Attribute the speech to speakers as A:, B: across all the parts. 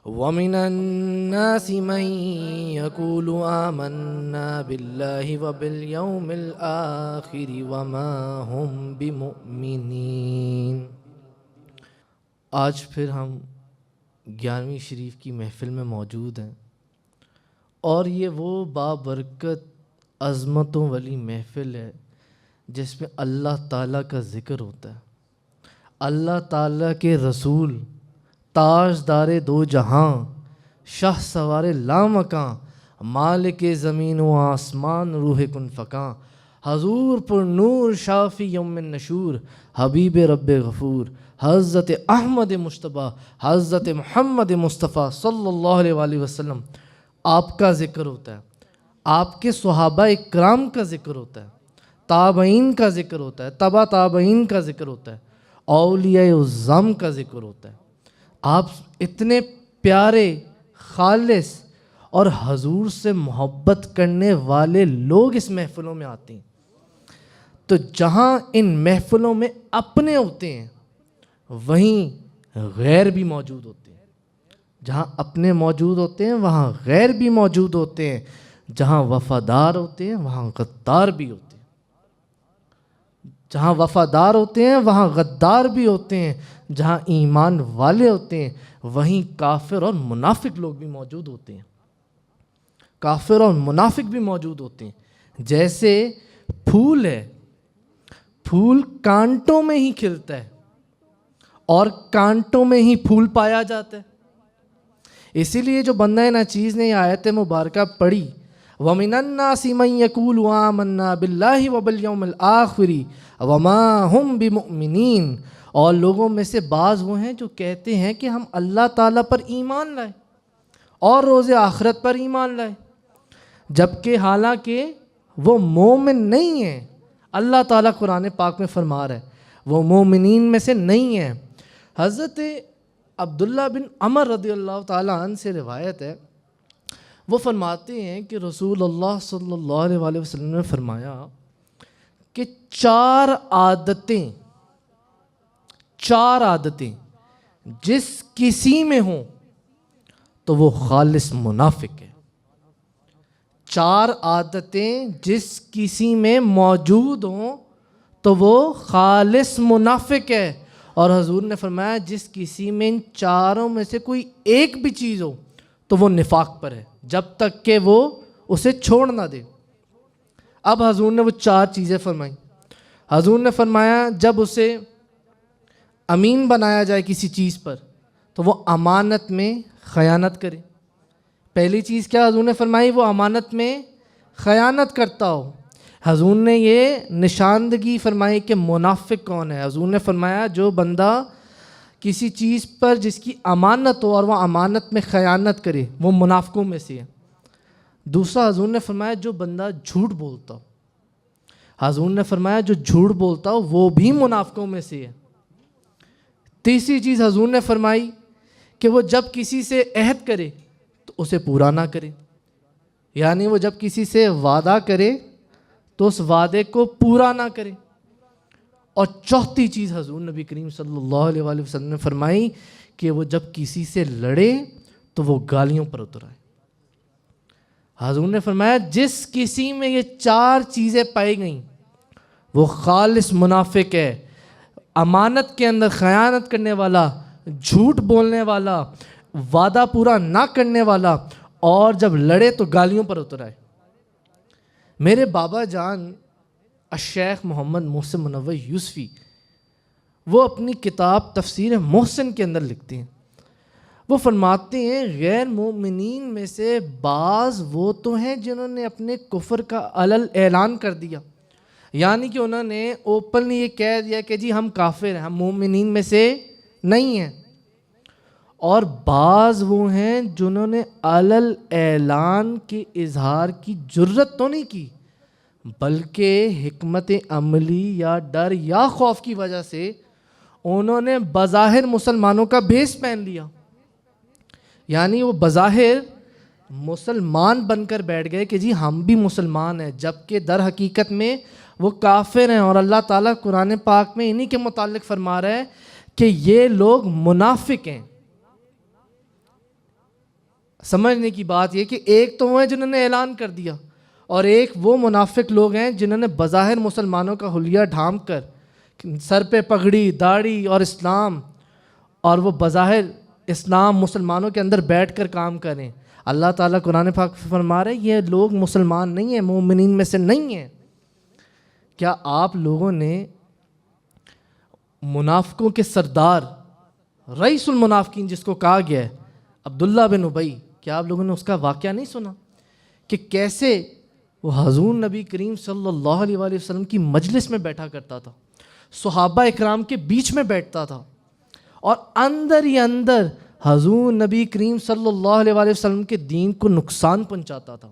A: وَمِنَ النَّاسِ مَن يَقُولُ آمَنَّا بِاللَّهِ وَبِالْيَوْمِ الْآخِرِ وَمَا هُمْ بِمُؤْمِنِينَ۔ آج پھر ہم 11ویں شریف کی محفل میں موجود ہیں، اور یہ وہ بابرکت عظمتوں والی محفل ہے جس میں اللہ تعالیٰ کا ذکر ہوتا ہے۔ اللہ تعالیٰ کے رسول تاجدار دو جہاں، شاہ سوار لامکاں، مالک زمین و آسمان، روح کن فکاں، حضور پر نور شافی یوم نشور، حبیب رب غفور، حضرت احمد مجتبیٰ، حضرت محمد مصطفیٰ صلی اللہ علیہ وآلہ وسلم، آپ کا ذکر ہوتا ہے، آپ کے صحابہ اکرام کا ذکر ہوتا ہے، تابعین کا ذکر ہوتا ہے، تبع تابعین کا ذکر ہوتا ہے، اولیاء اعظم کا ذکر ہوتا ہے۔ آپ اتنے پیارے، خالص اور حضور سے محبت کرنے والے لوگ اس محفلوں میں آتے ہیں، تو جہاں ان محفلوں میں اپنے ہوتے ہیں وہیں غیر بھی موجود ہوتے ہیں۔ جہاں اپنے موجود ہوتے ہیں وہاں غیر بھی موجود ہوتے ہیں، جہاں وفادار ہوتے ہیں وہاں غدار بھی ہوتے ہیں، جہاں وفادار ہوتے ہیں وہاں غدار بھی ہوتے ہیں، جہاں ایمان والے ہوتے ہیں وہیں کافر اور منافق لوگ بھی موجود ہوتے ہیں۔ کافر اور منافق بھی موجود ہوتے ہیں۔ جیسے پھول ہے، پھول کانٹوں میں ہی کھلتا ہے اور کانٹوں میں ہی پھول پایا جاتا ہے۔ اسی لیے جو بندہ ناچیز نے یہ آیت مبارکہ پڑھی، وَمِنَ النَّاسِ مَن يَقُولُ آمَنَّا بِاللَّهِ وَبَالْيَوْمِ الْآخِرِ وَمَا هُمْ بِمُؤْمِنِينَ، اور لوگوں میں سے بعض وہ ہیں جو کہتے ہیں کہ ہم اللہ تعالیٰ پر ایمان لائے اور روز آخرت پر ایمان لائے، جبکہ حالانکہ وہ مومن نہیں ہیں۔ اللہ تعالیٰ قرآن پاک میں فرما رہا ہے وہ مومنین میں سے نہیں ہیں۔ حضرت عبداللہ بن عمر رضی اللہ تعالیٰ عنہ سے روایت ہے، وہ فرماتے ہیں کہ رسول اللہ صلی اللہ علیہ وآلہ وسلم نے فرمایا کہ چار عادتیں جس کسی میں ہوں تو وہ خالص منافق ہے۔ چار عادتیں جس کسی میں موجود ہوں تو وہ خالص منافق ہے، اور حضور نے فرمایا جس کسی میں ان چاروں میں سے کوئی ایک بھی چیز ہو تو وہ نفاق پر ہے، جب تک کہ وہ اسے چھوڑ نہ دے۔ اب حضور نے وہ چار چیزیں فرمائیں۔ حضور نے فرمایا جب اسے امین بنایا جائے کسی چیز پر تو وہ امانت میں خیانت کرے۔ پہلی چیز کیا حضور نے فرمائی؟ وہ امانت میں خیانت کرتا ہو۔ حضور نے یہ نشاندگی فرمائی کہ منافق کون ہے۔ حضور نے فرمایا جو بندہ کسی چیز پر جس کی امانت ہو اور وہ امانت میں خیانت کرے وہ منافقوں میں سے ہے۔ دوسرا حضور نے فرمایا جو بندہ جھوٹ بولتا ہو۔ حضور نے فرمایا جو جھوٹ بولتا ہو وہ بھی منافقوں میں سے ہے۔ تیسری چیز حضور نے فرمائی کہ وہ جب کسی سے عہد کرے تو اسے پورا نہ کرے، یعنی وہ جب کسی سے وعدہ کرے تو اس وعدے کو پورا نہ کرے۔ اور چوتھی چیز حضور نبی کریم صلی اللہ علیہ وآلہ وسلم نے فرمائی کہ وہ جب کسی سے لڑے تو وہ گالیوں پر اتر آئے۔ حضور نے فرمایا جس کسی میں یہ چار چیزیں پائی گئیں وہ خالص منافق ہے۔ امانت کے اندر خیانت کرنے والا، جھوٹ بولنے والا، وعدہ پورا نہ کرنے والا، اور جب لڑے تو گالیوں پر اتر آئے۔ میرے بابا جان الشیخ محمد محسن منور یوسفی، وہ اپنی کتاب تفسیر محسن کے اندر لکھتے ہیں، وہ فرماتے ہیں غیر مومنین میں سے بعض وہ تو ہیں جنہوں نے اپنے کفر کا علل اعلان کر دیا، یعنی کہ انہوں نے اوپنلی یہ کہہ دیا کہ جی ہم کافر ہیں، ہم مومنین میں سے نہیں ہیں۔ اور بعض وہ ہیں جنہوں نے علل اعلان کے اظہار کی جرت تو نہیں کی، بلکہ حکمت عملی یا ڈر یا خوف کی وجہ سے انہوں نے بظاہر مسلمانوں کا بھیس پہن لیا، یعنی وہ بظاہر مسلمان بن کر بیٹھ گئے کہ جی ہم بھی مسلمان ہیں، جبکہ در حقیقت میں وہ کافر ہیں۔ اور اللہ تعالیٰ قرآن پاک میں انہی کے متعلق فرما رہا ہے کہ یہ لوگ منافق ہیں۔ سمجھنے کی بات یہ کہ ایک تو وہ ہیں جنہوں نے اعلان کر دیا، اور ایک وہ منافق لوگ ہیں جنہوں نے بظاہر مسلمانوں کا حلیہ ڈھانپ کر سر پہ پگڑی، داڑھی اور اسلام، اور وہ بظاہر اسلام مسلمانوں کے اندر بیٹھ کر کام کریں۔ اللہ تعالیٰ قرآن پاک فرما رہے ہیں یہ لوگ مسلمان نہیں ہیں، مومنین میں سے نہیں ہیں۔ کیا آپ لوگوں نے منافقوں کے سردار رئیس المنافقین جس کو کہا گیا ہے عبداللہ بن ابی، کیا آپ لوگوں نے اس کا واقعہ نہیں سنا کہ کیسے وہ حضور نبی کریم صلی اللہ علیہ وآلہ وسلم کی مجلس میں بیٹھا کرتا تھا، صحابہ اکرام کے بیچ میں بیٹھتا تھا، اور اندر ہی اندر حضور نبی کریم صلی اللہ علیہ وآلہ وسلم کے دین کو نقصان پہنچاتا تھا۔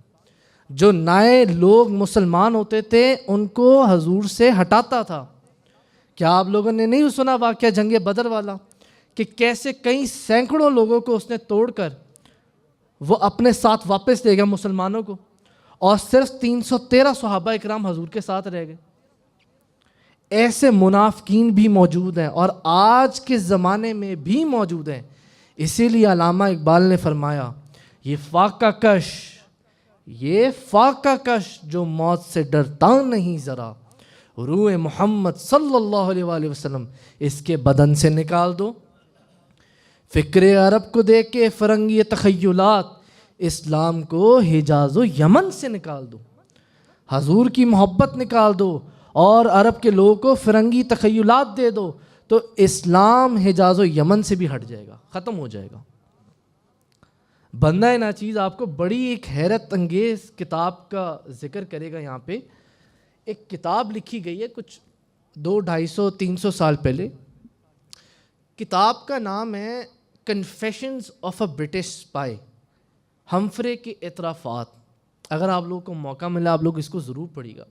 A: جو نئے لوگ مسلمان ہوتے تھے ان کو حضور سے ہٹاتا تھا۔ کیا آپ لوگوں نے نہیں سنا واقعہ جنگ بدر والا کہ کیسے کئی سینکڑوں لوگوں کو اس نے توڑ کر وہ اپنے ساتھ واپس لے گیا مسلمانوں کو، اور صرف 313 صحابہ اکرام حضور کے ساتھ رہ گئے۔ ایسے منافقین بھی موجود ہیں اور آج کے زمانے میں بھی موجود ہیں۔ اسی لیے علامہ اقبال نے فرمایا یہ فاقہ کش جو موت سے ڈرتا نہیں ذرا، روح محمد صلی اللہ علیہ وآلہ وسلم اس کے بدن سے نکال دو۔ فکر عرب کو دیکھ کے فرنگی تخیلات، اسلام کو حجاز و یمن سے نکال دو۔ حضور کی محبت نکال دو اور عرب کے لوگوں کو فرنگی تخیلات دے دو تو اسلام حجاز و یمن سے بھی ہٹ جائے گا، ختم ہو جائے گا۔ بندہ ناچیز آپ کو بڑی ایک حیرت انگیز کتاب کا ذکر کرے گا۔ یہاں پہ ایک کتاب لکھی گئی ہے کچھ 200-250-300 سال پہلے۔ کتاب کا نام ہے confessions of a British spy, Humphrey کے اعترافات۔ اگر آپ لوگوں کو موقع ملا آپ لوگ اس کو ضرور پڑھیے گا۔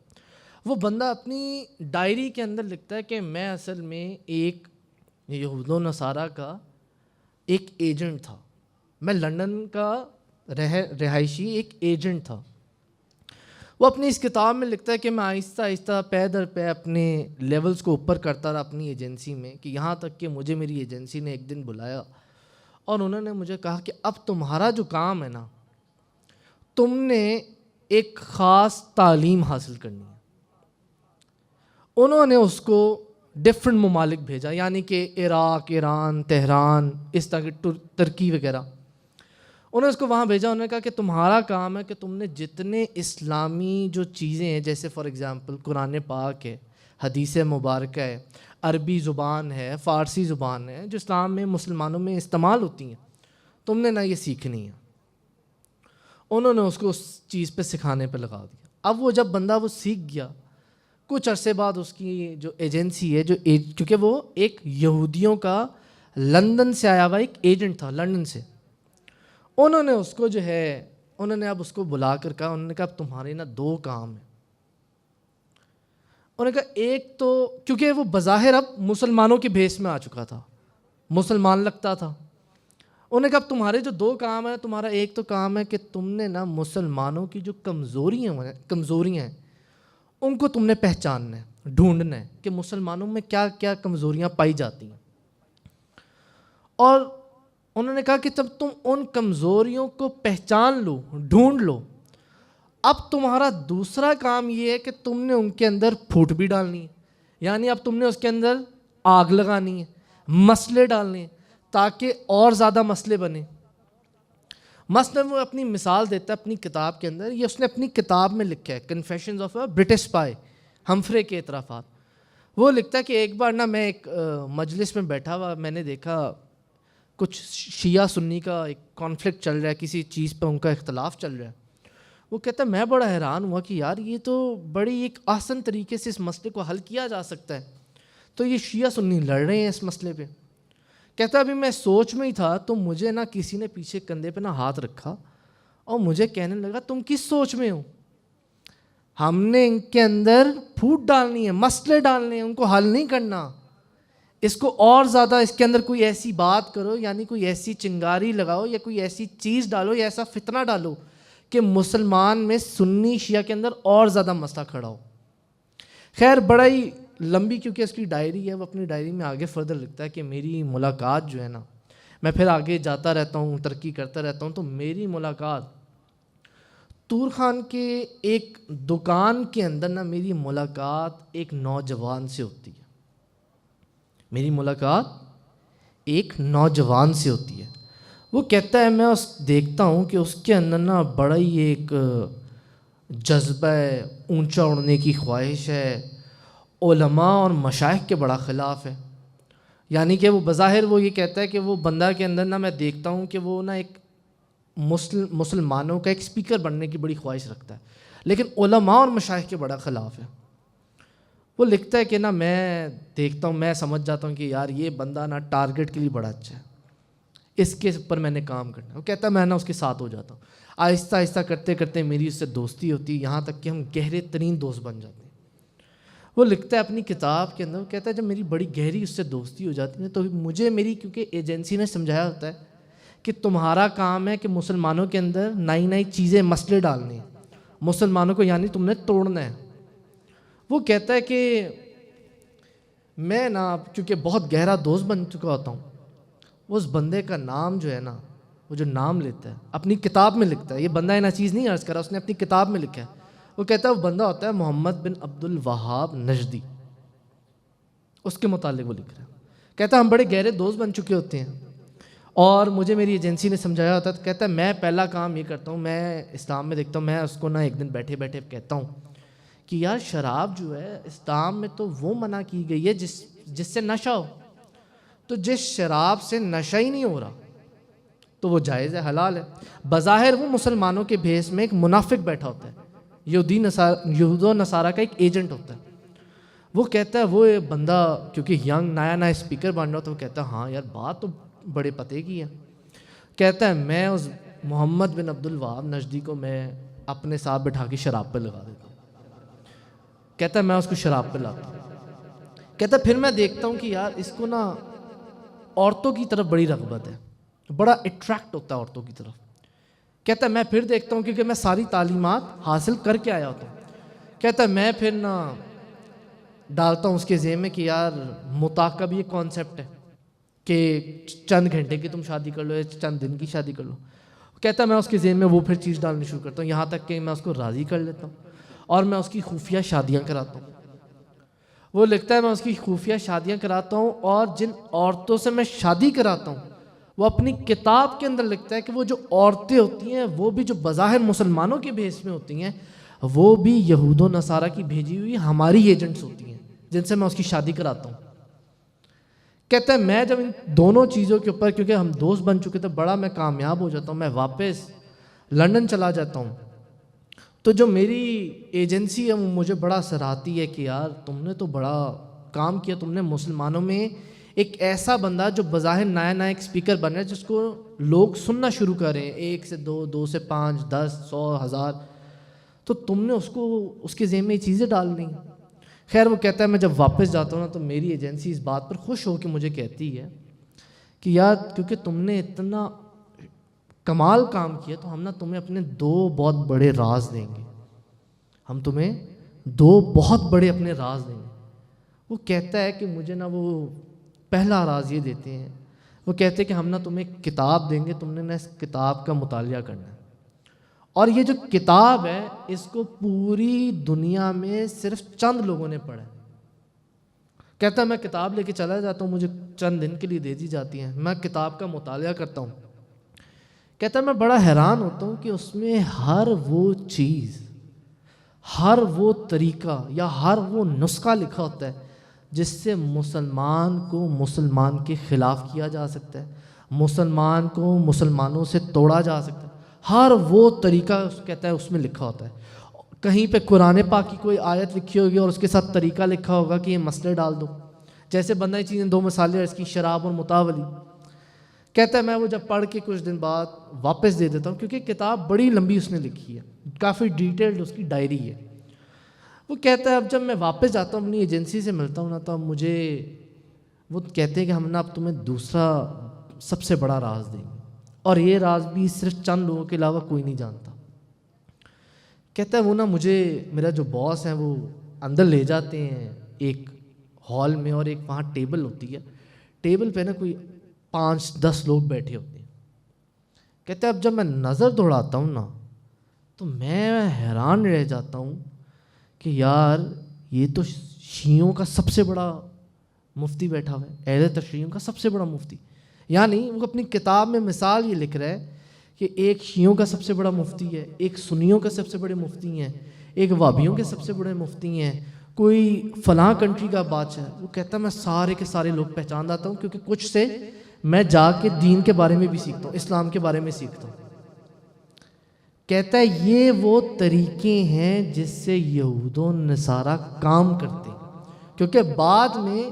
A: وہ بندہ اپنی ڈائری کے اندر لکھتا ہے کہ میں اصل میں ایک یہود و نصارہ کا ایک ایجنٹ تھا، میں لندن کا رہائشی ایک ایجنٹ تھا۔ وہ اپنی اس کتاب میں لکھتا ہے کہ میں آہستہ آہستہ پے در پے اپنے لیولز کو اوپر کرتا رہا اپنی ایجنسی میں، کہ یہاں تک کہ مجھے میری ایجنسی نے ایک دن بلایا اور انہوں نے مجھے کہا کہ اب تمہارا جو کام ہے نا، تم نے ایک خاص تعلیم حاصل کرنی ہے۔ انہوں نے اس کو ڈفرنٹ ممالک بھیجا، یعنی کہ عراق، ایران، تہران، اس طرح کی ترکی وغیرہ۔ انہوں نے اس کو وہاں بھیجا، انہوں نے کہا کہ تمہارا کام ہے کہ تم نے جتنے اسلامی جو چیزیں ہیں، جیسے فار ایگزامپل قرآن پاک ہے، حدیث مبارکہ ہے، عربی زبان ہے، فارسی زبان ہے، جو اسلام میں مسلمانوں میں استعمال ہوتی ہیں، تم نے نہ یہ سیکھنی ہے۔ انہوں نے اس کو اس چیز پہ سکھانے پہ لگا دیا۔ اب وہ جب بندہ وہ سیکھ گیا، کچھ عرصے بعد اس کی جو ایجنسی ہے، کیونکہ وہ ایک یہودیوں کا لندن سے آیا ہوا ایک ایجنٹ تھا لندن سے، انہوں نے اس کو جو ہے انہوں نے اب اس کو بلا کر کہا، انہوں نے کہا اب تمہارے نا 2 کام ہیں۔ انہوں نے کہا ایک تو کیونکہ وہ بظاہر اب مسلمانوں کے بھیس میں آ چکا تھا، مسلمان لگتا تھا، انہوں نے کہا اب تمہارے جو 2 کام ہیں، تمہارا ایک تو کام ہے کہ تم نے نا مسلمانوں کی جو کمزوریاں ہیں ان کو تم نے پہچاننا ہے، ڈھونڈنا ہے کہ مسلمانوں میں کیا کیا کمزوریاں پائی جاتی ہیں، اور انہوں نے کہا کہ جب تم ان کمزوریوں کو پہچان لو، ڈھونڈ لو، اب تمہارا دوسرا کام یہ ہے کہ تم نے ان کے اندر پھوٹ بھی ڈالنی ہے، یعنی اب تم نے اس کے اندر آگ لگانی ہے، مسئلے ڈالنے ہیں تاکہ اور زیادہ مسئلے بنے۔ مثلا وہ اپنی مثال دیتا ہے اپنی کتاب کے اندر، یہ اس نے اپنی کتاب میں لکھا ہے confessions of a British spy, Humphrey کے اعترافات۔ وہ لکھتا ہے کہ ایک بار نا میں ایک مجلس میں بیٹھا ہوا، میں نے دیکھا کچھ شیعہ سنی کا ایک کانفلکٹ چل رہا ہے، کسی چیز پہ ان کا اختلاف چل رہا ہے۔ وہ کہتا ہے میں بڑا حیران ہوا کہ یار یہ تو بڑی ایک آسان طریقے سے اس مسئلے کو حل کیا جا سکتا ہے، تو یہ شیعہ سنی لڑ رہے ہیں اس مسئلے پہ۔ کہتا ابھی میں سوچ میں ہی تھا تو مجھے نا کسی نے پیچھے کندھے پہ نا ہاتھ رکھا اور مجھے کہنے لگا تم کس سوچ میں ہو؟ ہم نے ان کے اندر پھوٹ ڈالنی ہے، مسئلے ڈالنے ہیں، ان کو حل نہیں کرنا، اس کو اور زیادہ اس کے اندر کوئی ایسی بات کرو، یعنی کوئی ایسی چنگاری لگاؤ یا کوئی ایسی چیز ڈالو یا ایسا فتنہ ڈالو کہ مسلمان میں سنی شیعہ کے اندر اور زیادہ مسئلہ کھڑا ہو۔ خیر بڑا ہی لمبی کیونکہ اس کی ڈائری ہے، وہ اپنی ڈائری میں آگے فردر لکھتا ہے کہ میری ملاقات جو ہے نا، میں پھر آگے جاتا رہتا ہوں، ترقی کرتا رہتا ہوں، تو میری ملاقات طور خان کے ایک دکان کے اندر نا میری ملاقات ایک نوجوان سے ہوتی ہے. میری ملاقات ایک نوجوان سے ہوتی ہے. وہ کہتا ہے میں دیکھتا ہوں کہ اس کے اندر نا بڑا ہی ایک جذبہ ہے، اونچا اڑنے کی خواہش ہے، علماء اور مشائخ کے بڑا خلاف ہے. یعنی کہ وہ بظاہر وہ یہ کہتا ہے کہ وہ بندہ کے اندر نا میں دیکھتا ہوں کہ وہ نا ایک مسلمانوں کا ایک سپیکر بننے کی بڑی خواہش رکھتا ہے، لیکن علماء اور مشائخ کے بڑا خلاف ہے. وہ لکھتا ہے کہ نا میں دیکھتا ہوں، میں سمجھ جاتا ہوں کہ یار یہ بندہ نا ٹارگٹ کے لیے بڑا اچھا ہے، اس کے اوپر میں نے کام کرنا ہے. وہ کہتا ہے میں نا اس کے ساتھ ہو جاتا ہوں. آہستہ آہستہ کرتے کرتے میری اس سے دوستی ہوتی ہے، یہاں تک کہ ہم گہرے ترین دوست بن جاتے ہیں. وہ لکھتا ہے اپنی کتاب کے اندر، وہ کہتا ہے جب میری بڑی گہری اس سے دوستی ہو جاتی ہے تو مجھے میری کیونکہ ایجنسی نے سمجھایا ہوتا ہے کہ تمہارا کام ہے کہ مسلمانوں کے اندر نئی نئی چیزیں مسئلے ڈالنے ہیں، مسلمانوں کو یعنی تم نے توڑنا ہے. وہ کہتا ہے کہ میں نا کیونکہ بہت گہرا دوست بن چکا ہوتا ہوں، اس بندے کا نام جو ہے نا، وہ جو نام لیتا ہے اپنی کتاب میں لکھتا ہے، یہ بندہ یہ چیز نہیں عرض کرا، اس نے اپنی کتاب میں لکھا ہے. وہ کہتا ہے وہ بندہ ہوتا ہے محمد بن عبد الوہاب نجدی، اس کے متعلق وہ لکھ رہا ہے. کہتا ہے ہم بڑے گہرے دوست بن چکے ہوتے ہیں اور مجھے میری ایجنسی نے سمجھایا ہوتا ہے. تو کہتا ہے میں پہلا کام یہ کرتا ہوں، میں اسلام میں دیکھتا ہوں، میں اس کو نا ایک دن بیٹھے بیٹھے کہتا ہوں کہ یار شراب جو ہے اسلام میں تو وہ منع کی گئی ہے جس سے نشہ ہو، تو جس شراب سے نشہ ہی نہیں ہو رہا تو وہ جائز ہے، حلال ہے. بظاہر وہ مسلمانوں کے بھیس میں ایک منافق بیٹھا ہوتا ہے، یہود و نصارہ کا ایک ایجنٹ ہوتا ہے. وہ کہتا ہے وہ بندہ کیونکہ ینگ نیا اسپیکر بن رہا تو وہ کہتا ہے ہاں یار بات تو بڑے پتے کی ہے. کہتا ہے میں اس محمد بن عبد الوہاب نجدی کو میں اپنے ساتھ بٹھا کے شراب پہ لگا دیتا ہوں. کہتا ہے میں اس کو شراب پہ لاتا ہوں. کہتا ہے پھر میں دیکھتا ہوں کہ یار اس کو نا عورتوں کی طرف بڑی رغبت ہے، بڑا اٹریکٹ ہوتا ہے عورتوں کی طرف. کہتا ہے میں پھر دیکھتا ہوں کیونکہ میں ساری تعلیمات حاصل کر کے آیا ہوتا ہوں. کہتا ہے میں پھر نا ڈالتا ہوں اس کے ذہن میں کہ یار متع کا بھی ایک کانسیپٹ ہے کہ چند گھنٹے کی تم شادی کر لو یا چند دن کی شادی کر لو. کہتا ہے میں اس کے ذہن میں وہ پھر چیز ڈالنی شروع کرتا ہوں، یہاں تک کہ میں اس کو راضی کر لیتا ہوں اور میں اس کی خفیہ شادیاں کراتا ہوں. وہ لکھتا ہے میں اس کی خفیہ شادیاں کراتا ہوں اور جن عورتوں سے میں شادی کراتا ہوں وہ اپنی کتاب کے اندر لکھتا ہے کہ وہ جو عورتیں ہوتی ہیں وہ بھی جو بظاہر مسلمانوں کے بھیس میں ہوتی ہیں وہ بھی یہود و نصارہ کی بھیجی ہوئی ہماری ایجنٹس ہوتی ہیں جن سے میں اس کی شادی کراتا ہوں. کہتا ہے میں جب ان دونوں چیزوں کے اوپر کیونکہ ہم دوست بن چکے تھے بڑا میں کامیاب ہو جاتا ہوں، میں واپس لندن چلا جاتا ہوں. تو جو میری ایجنسی ہے وہ مجھے بڑا سراہتی ہے کہ یار تم نے تو بڑا کام کیا، تم نے مسلمانوں میں ایک ایسا بندہ جو بظاہر نیا ایک اسپیکر بن رہا ہے جس کو لوگ سننا شروع کریں، 1 سے 2، 2 سے 5، 10، 100، 1000، تو تم نے اس کے ذہن میں یہ چیزیں ڈال دیں. خیر وہ کہتا ہے میں جب واپس جاتا ہوں نا تو میری ایجنسی اس بات پر خوش ہو کے مجھے کہتی ہے کہ یار کیونکہ تم نے اتنا کمال کام کیا تو ہم نا تمہیں اپنے 2 بہت بڑے راز دیں گے، ہم تمہیں 2 بہت بڑے اپنے راز دیں گے. وہ کہتا ہے کہ مجھے نا وہ پہلا راز یہ دیتے ہیں، وہ کہتے ہیں کہ ہم نا تمہیں ایک کتاب دیں گے، تم نے نا اس کتاب کا مطالعہ کرنا ہے اور یہ جو کتاب ہے اس کو پوری دنیا میں صرف چند لوگوں نے پڑھا ہے. کہتا ہے میں کتاب لے کے چلا جاتا ہوں، مجھے چند دن کے لیے دے دی جاتی ہیں، میں کتاب کا مطالعہ کرتا ہوں. کہتا ہے میں بڑا حیران ہوتا ہوں کہ اس میں ہر وہ چیز، ہر وہ طریقہ یا ہر وہ نسخہ لکھا ہوتا ہے جس سے مسلمان کو مسلمان کے خلاف کیا جا سکتا ہے، مسلمان کو مسلمانوں سے توڑا جا سکتا ہے. ہر وہ طریقہ کہتا ہے اس میں لکھا ہوتا ہے. کہیں پہ قرآن پاک کی کوئی آیت لکھی ہوگی اور اس کے ساتھ طریقہ لکھا ہوگا کہ یہ مسئلے ڈال دو، جیسے بندہ یہ چیزیں 2 مثالیں اس کی شراب اور متاولی. کہتا ہے میں وہ جب پڑھ کے کچھ دن بعد واپس دے دیتا ہوں کیونکہ کتاب بڑی لمبی اس نے لکھی ہے، کافی ڈیٹیلڈ اس کی ڈائری ہے. وہ کہتا ہے اب جب میں واپس جاتا ہوں اپنی ایجنسی سے ملتا ہوں نا تو اب مجھے وہ کہتے ہیں کہ ہم نا اب تمہیں دوسرا سب سے بڑا راز دیں گے اور یہ راز بھی صرف چند لوگوں کے علاوہ کوئی نہیں جانتا. کہتا ہے وہ نا مجھے میرا جو باس ہیں وہ اندر لے جاتے ہیں ایک ہال میں اور ایک وہاں ٹیبل ہوتی ہے، ٹیبل پہ نا کوئی 5-10 لوگ بیٹھے ہوتے ہیں. کہتے ہیں اب جب میں نظر دوڑاتا ہوں نا تو میں حیران رہ جاتا ہوں کہ یار یہ تو شیعوں کا سب سے بڑا مفتی بیٹھا ہوا ہے، اہل تشیعوں کا سب سے بڑا مفتی. یعنی وہ اپنی کتاب میں مثال یہ لکھ رہا ہے کہ ایک شیعوں کا سب سے بڑا مفتی ہے، ایک سنیوں کا سب سے بڑے مفتی ہیں، ایک وابیوں کے سب سے بڑے مفتی ہیں، کوئی فلاں کنٹری کا بادشاہ ہے. وہ کہتا ہے میں سارے کے سارے لوگ پہچان جاتا ہوں کیونکہ کچھ سے میں جا کے دین کے بارے میں بھی سیکھتا ہوں، اسلام کے بارے میں سیکھتا ہوں. کہتا ہے یہ وہ طریقے ہیں جس سے یہود و نصارہ کام کرتے ہیں، کیونکہ بعد میں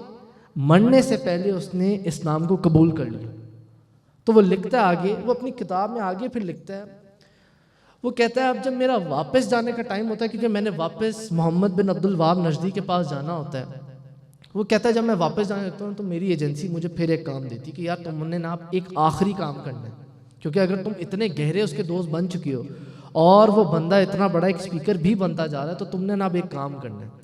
A: مرنے سے پہلے اس نے اسلام کو قبول کر لیا. تو وہ لکھتا ہے آگے، وہ اپنی کتاب میں آگے پھر لکھتا ہے، وہ کہتا ہے اب جب میرا واپس جانے کا ٹائم ہوتا ہے، کیونکہ میں نے واپس محمد بن عبد الوہاب نجدی کے پاس جانا ہوتا ہے، وہ کہتا ہے جب میں واپس جانے لگتا ہوں تو میری ایجنسی مجھے پھر ایک کام دیتی کہ یار تم نے نا ایک آخری کام کرنا ہے، کیونکہ اگر تم اتنے گہرے اس کے دوست بن چکی ہو اور وہ بندہ اتنا بڑا ایک سپیکر بھی بنتا جا رہا ہے تو تم نے نا اب ایک کام کرنا ہے.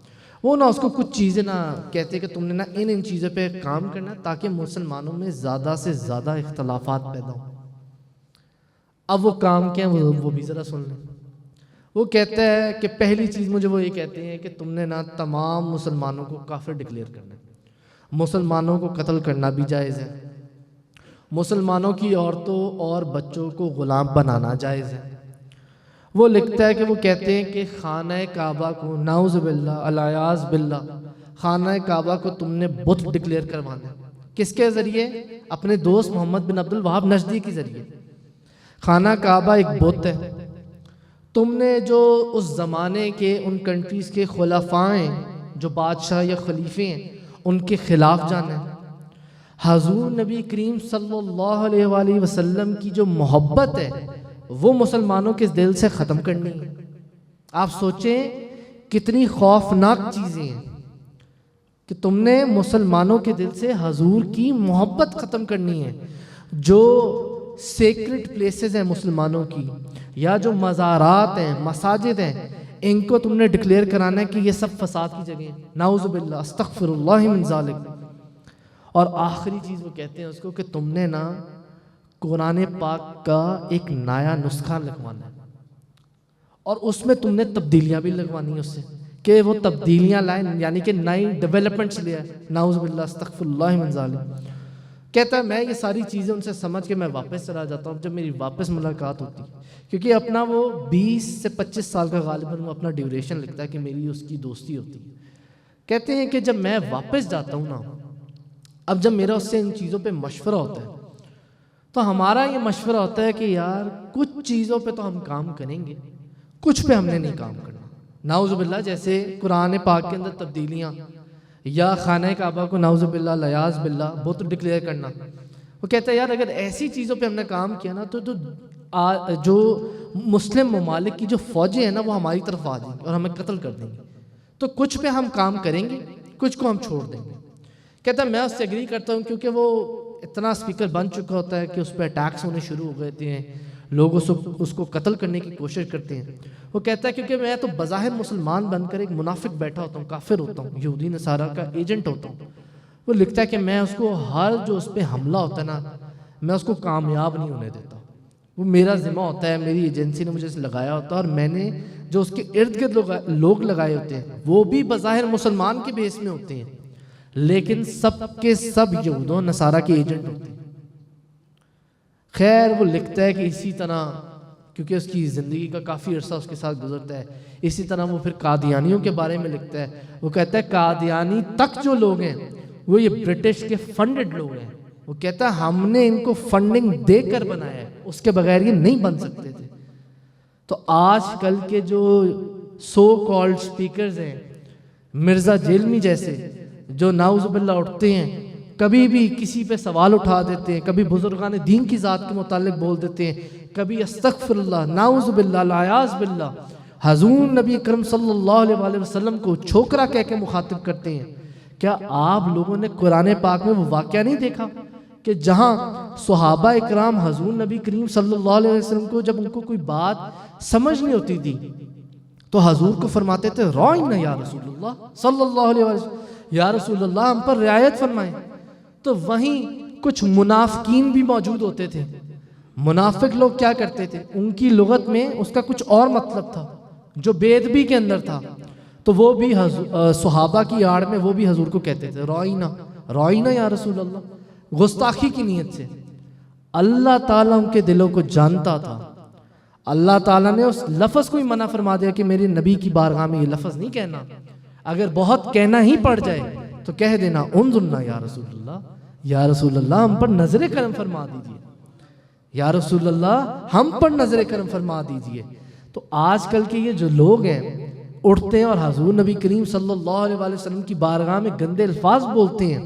A: وہ نا اس کو کچھ چیزیں نا کہتے کہ تم نے نا ان چیزوں پہ کام کرنا ہے تاکہ مسلمانوں میں زیادہ سے زیادہ اختلافات پیدا ہوں. اب وہ کام کیا ہے وہ بھی ذرا سن لیں. وہ کہتا ہے کہ پہلی چیز مجھے وہ یہ کہتے ہیں کہ تم نے نا تمام مسلمانوں کو کافر ڈکلیئر کرنا ہے، مسلمانوں کو قتل کرنا بھی جائز ہے، مسلمانوں کی عورتوں اور بچوں کو غلام بنانا جائز ہے. وہ لکھتا ہے کہ وہ کہتے ہیں کہ خانہ کعبہ کو نعوذ باللہ العیاذ باللہ خانہ کعبہ کو تم نے بت ڈکلیئر کروانا ہے. کس کے ذریعے؟ اپنے دوست محمد بن عبد الوہاب نجدی کے ذریعے. خانہ کعبہ ایک بت ہے. تم نے جو اس زمانے کے ان کنٹریز کے خلفاء ہیں جو بادشاہ یا خلیفے ہیں ان کے خلاف جانا ہے. حضور نبی کریم صلی اللہ علیہ وآلہ وسلم کی جو محبت ہے وہ مسلمانوں کے دل سے ختم کرنی ہے. آپ سوچیں کتنی خوفناک چیزیں ہیں کہ تم نے مسلمانوں کے دل سے حضور کی محبت ختم کرنی ہے. جو سیکرٹ پلیسز ہیں مسلمانوں کی یا جو مزارات ہیں مساجد ہیں ان کو تم نے ڈکلیئر کرانا ہے کہ یہ سب فساد کی جگہ ہیں. نعوذ باللہ استغفر اللہ من ذالک. اور آخری چیز وہ کہتے ہیں اس کو کہ تم نے نا قرآن پاک کا ایک نیا نسخہ لگوانا ہے اور اس میں تم نے تبدیلیاں بھی لگوانی ہیں اس سے کہ وہ تبدیلیاں لائیں یعنی کہ نئی ڈیولپمنٹس لے آئے. نعوذ باللہ استغفر اللہ من ذالک. کہتا ہے میں یہ ساری چیزیں ان سے سمجھ کے میں واپس چلا جاتا ہوں. جب میری واپس ملاقات ہوتی کیونکہ اپنا وہ 20 سے 25 سال کا غالباً وہ اپنا ڈیوریشن لکھتا ہے کہ میری اس کی دوستی ہوتی ہے. کہتے ہیں کہ جب میں واپس جاتا ہوں نا اب جب میرا اس سے ان چیزوں پہ مشورہ ہوتا ہے تو ہمارا یہ مشورہ ہوتا ہے کہ یار کچھ چیزوں پہ تو ہم کام کریں گے کچھ پہ ہم نے نہیں کام کرنا. نعوذ باللہ جیسے قرآن پاک کے اندر تبدیلیاں یا خانہ کعبہ کو نعوذ باللہ العیاذ باللہ بت ڈکلیئر کرنا. وہ کہتا ہے یار اگر ایسی چیزوں پہ ہم نے کام کیا نا تو جو مسلم ممالک کی جو فوجیں ہیں نا وہ ہماری طرف آ جائیں گی اور ہمیں قتل کر دیں گے. تو کچھ پہ ہم کام کریں گے کچھ کو ہم چھوڑ دیں گے. کہتا ہے میں اس سے ایگری کرتا ہوں کیونکہ وہ اتنا اسپیکر بن چکا ہوتا ہے کہ اس پہ اٹیکس ہونے شروع ہو گئے ہیں، لوگ اس کو قتل کرنے کی کوشش کرتے ہیں. وہ کہتا ہے کیونکہ میں تو بظاہر مسلمان بن کر ایک منافق بیٹھا ہوتا ہوں، کافر ہوتا ہوں، یہودی نصارہ کا ایجنٹ ہوتا ہوں. وہ لکھتا ہے کہ میں اس کو ہر جو اس پہ حملہ ہوتا ہے نا میں اس کو کامیاب نہیں ہونے دیتا. وہ میرا ذمہ ہوتا ہے، میری ایجنسی نے مجھے لگایا ہوتا ہے اور میں نے جو اس کے ارد گرد لوگ لگائے ہوتے ہیں وہ بھی بظاہر مسلمان کے بیس میں ہوتے ہیں لیکن سب کے سب یہود و نصارہ کے ایجنٹ ہوتے ہیں. خیر وہ لکھتا ہے کہ اسی طرح کیونکہ اس کی زندگی کا کافی عرصہ اس کے ساتھ گزرتا ہے اسی طرح وہ پھر قادیانیوں کے بارے میں لکھتا ہے. وہ کہتا ہے قادیانی تک جو لوگ ہیں وہ یہ برٹش کے فنڈڈ لوگ ہیں. وہ کہتا ہے ہم نے ان کو فنڈنگ دے کر بنایا ہے، اس کے بغیر یہ نہیں بن سکتے تھے. تو آج کل کے جو سو کالڈ سپیکرز ہیں مرزا جیلمی جیسے جو نعوذ باللہ اٹھتے ہیں کبھی بھی کسی پہ سوال اٹھا دیتے ہیں، کبھی بزرگان دین کی ذات کے متعلق بول دیتے ہیں، کبھی استغفر اللہ نعوذ باللہ العیاذ باللہ حضور نبی کرم صلی اللہ علیہ وآلہ وسلم کو چھوکرا کہہ کے مخاطب کرتے ہیں. کیا آپ لوگوں نے قرآن پاک میں وہ واقعہ نہیں دیکھا کہ جہاں صحابہ اکرام حضور نبی کریم صلی اللہ علیہ وسلم کو جب ان کو کوئی بات سمجھ نہیں ہوتی تھی تو حضور کو فرماتے تھے روئنا یا رسول اللہ صلی اللہ علیہ وسلم، یا رسول اللہ ہم پر رعایت فرمائیں. تو وہیں کچھ منافقین بھی موجود ہوتے تھے. منافق لوگ کیا کرتے تھے, ان کی لغت میں اس کا کچھ اور مطلب تھا جو بے ادبی کے اندر تھا, تو وہ بھی صحابہ کی آڑ میں وہ بھی حضور کو کہتے تھے رائنا رائنا یا رسول اللہ, گستاخی کی نیت سے. اللہ تعالیٰ ان کے دلوں کو جانتا تھا. اللہ تعالیٰ نے اس لفظ کو ہی منع فرما دیا کہ میرے نبی کی بارگاہ میں یہ لفظ نہیں کہنا. اگر بہت کہنا ہی پڑ جائے تو کہہ دینا انظرنا یا رسول اللہ, یا رسول اللہ ہم پر نظر کرم فرما دیجئے, یا رسول اللہ ہم پر نظر کرم فرما دیجئے. تو آج کل کے یہ جو لوگ ہیں اٹھتے ہیں اور حضور نبی کریم صلی اللہ علیہ وآلہ وسلم کی بارگاہ میں گندے الفاظ بولتے ہیں,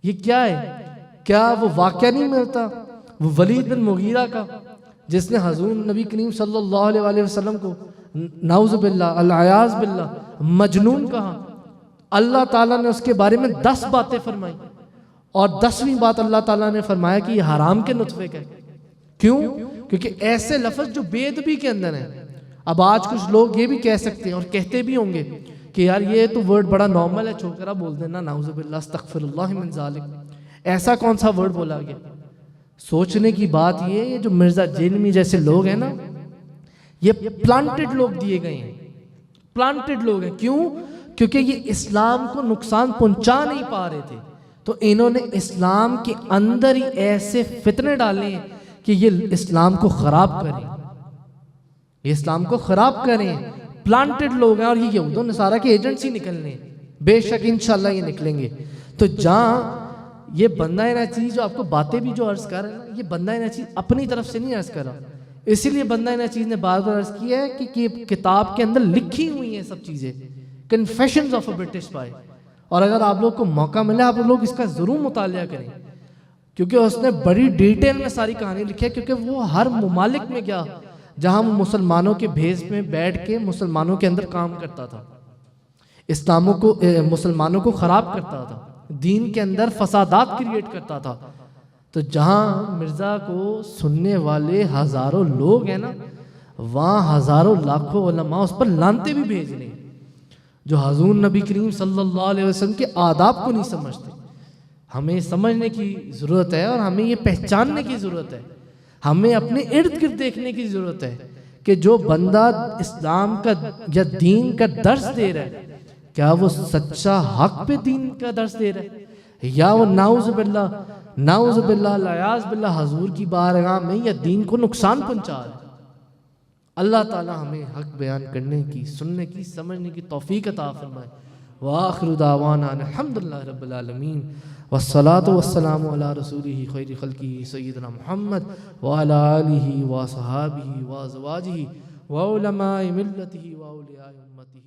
A: یہ کیا ہے؟ کیا وہ واقعہ نہیں ملتا وہ ولید بن مغیرہ کا جس نے حضور نبی کریم صلی اللہ علیہ وآلہ وسلم کو نعوذ باللہ العیاذ باللہ مجنون کہا. اللہ تعالیٰ نے اس کے بارے میں 10 باتیں فرمائی اور 10ویں بات اللہ تعالیٰ نے فرمایا کہ یہ حرام کے نطفے کا ہے. کیوں؟ کیونکہ ایسے لفظ جو بے ادبی کے اندر ہیں. اب آج کچھ لوگ یہ بھی کہہ سکتے ہیں اور کہتے بھی ہوں گے کہ یار یہ تو ورڈ بڑا نارمل ہے, چھوکرا بول دینا نعوذ باللہ استغفر اللہ من ذالک, ایسا کون سا ورڈ بولا گیا. سوچنے کی بات یہ جو مرزا جیلمی جیسے لوگ ہیں نا, یہ پلانٹڈ لوگ دیے گئے ہیں, پلانٹڈ لوگ ہیں. کیوں؟ کیونکہ یہ اسلام کو نقصان پہنچا نہیں پا رہے تھے, تو انہوں نے اسلام کے اندر ہی ایسے فتنے ڈالے ہیں کہ یہ اسلام کو خراب کریں, یہ اسلام کو خراب کریں. پلانٹڈ لوگ ہیں اور یہ یہود و نصارہ کے ایجنٹس ہی نکلنے ہیں, بے شک انشاءاللہ یہ نکلیں گے. تو جہاں یہ بندہ ناچیز جو آپ کو باتیں بھی جو عرض کر رہا ہے نا, یہ بندہ ناچیز اپنی طرف سے نہیں عرض کر رہا, اسی لیے بندہ ناچیز نے بار بار عرض کیا ہے کہ کتاب کے اندر لکھی ہوئی ہیں سب چیزیں, confessions of a British spy. اور اگر آپ لوگ کو موقع ملے آپ لوگ اس کا ضرور مطالعہ کریں, کیونکہ اس نے بڑی ڈیٹیل میں ساری کہانی لکھی ہے. کیونکہ وہ ہر ممالک میں گیا جہاں وہ مسلمانوں کے بھیس میں بیٹھ کے مسلمانوں کے اندر کام کرتا تھا, مسلمانوں کو خراب کرتا تھا, دین کے اندر فسادات کریٹ کرتا تھا. تو جہاں مرزا کو سننے والے ہزاروں لوگ ہیں نا, وہاں ہزاروں لاکھوں علماء اس پر لانتے بھی بھیج رہے ہیں جو حضور نبی کریم صلی اللہ علیہ وسلم کے آداب کو نہیں سمجھتے. ہمیں سمجھنے کی ضرورت ہے اور ہمیں یہ پہچاننے کی ضرورت ہے, ہمیں اپنے ارد گرد دیکھنے کی ضرورت ہے کہ جو بندہ اسلام کا یا دین کا درس دے رہا ہے کیا وہ سچا حق پہ دین کا درس دے رہا ہے, یا وہ نعوذ باللہ العیاذ باللہ حضور کی بارگاہ میں یا دین کو نقصان پہنچا رہا ہے. اللہ تعالی ہمیں حق بیان کرنے کی, سننے کی, سمجھنے کی توفیق عطا فرمائے. وآخر دعوانا الحمدللہ رب العالمین والصلاة والسلام علی رسولہ خیر خلقہ سیدنا محمد وعلی آلہ وصحابہ وازواجہ وعلماء ملتہ واولیاء امتہ